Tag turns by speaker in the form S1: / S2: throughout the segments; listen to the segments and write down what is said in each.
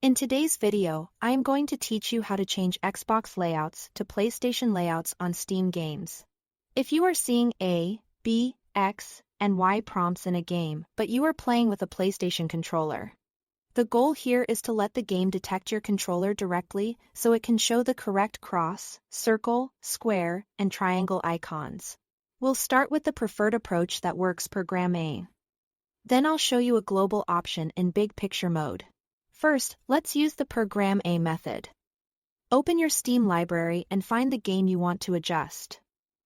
S1: In today's video, I am going to teach you how to change Xbox layouts to PlayStation layouts on Steam games. If you are seeing A, B, X, and Y prompts in a game, but you are playing with a PlayStation controller, the goal here is to let the game detect your controller directly so it can show the correct cross, circle, square, and triangle icons. We'll start with the preferred approach that works per Gram A. Then I'll show you a global option in big picture mode. First, let's use the per Gram A method. Open your Steam library and find the game you want to adjust.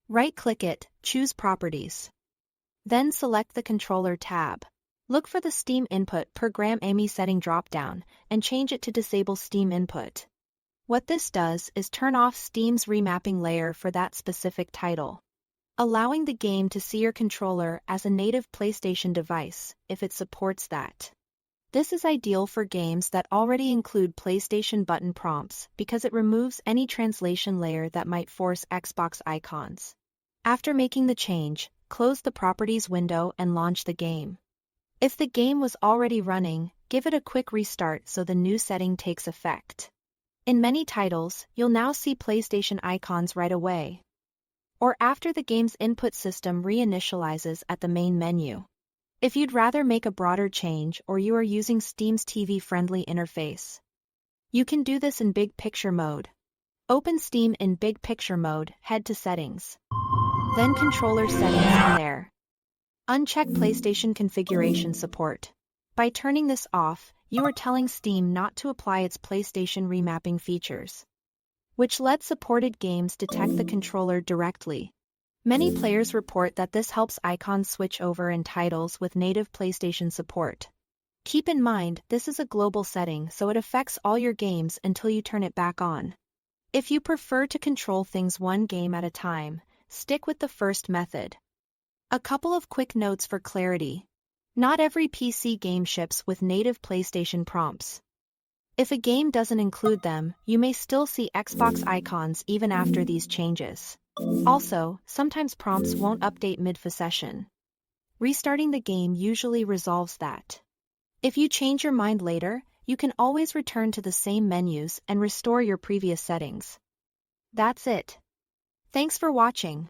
S1: Right-click it, choose Properties. Then select the Controller tab. Look for the Steam Input per Gram AMI setting dropdown and change it to Disable Steam Input. What this does is turn off Steam's remapping layer for that specific title, allowing the game to see your controller as a native PlayStation device if it supports that. This is ideal for games that already include PlayStation button prompts because it removes any translation layer that might force Xbox icons. After making the change, close the Properties window and launch the game. If the game was already running, give it a quick restart so the new setting takes effect. In many titles, you'll now see PlayStation icons right away, or after the game's input system reinitializes at the main menu. If you'd rather make a broader change or you are using Steam's TV-friendly interface, you can do this in Big Picture mode. Open Steam in Big Picture mode, head to Settings. Then Controller Settings from there. Uncheck PlayStation configuration support. By turning this off, you are telling Steam not to apply its PlayStation remapping features, which let supported games detect the controller directly. Many players report that this helps icons switch over in titles with native PlayStation support. Keep in mind, this is a global setting, so it affects all your games until you turn it back on. If you prefer to control things one game at a time, stick with the first method. A couple of quick notes for clarity. Not every PC game ships with native PlayStation prompts. If a game doesn't include them, you may still see Xbox icons even after these changes. Also, sometimes prompts won't update mid-session. Restarting the game usually resolves that. If you change your mind later, you can always return to the same menus and restore your previous settings. That's it. Thanks for watching.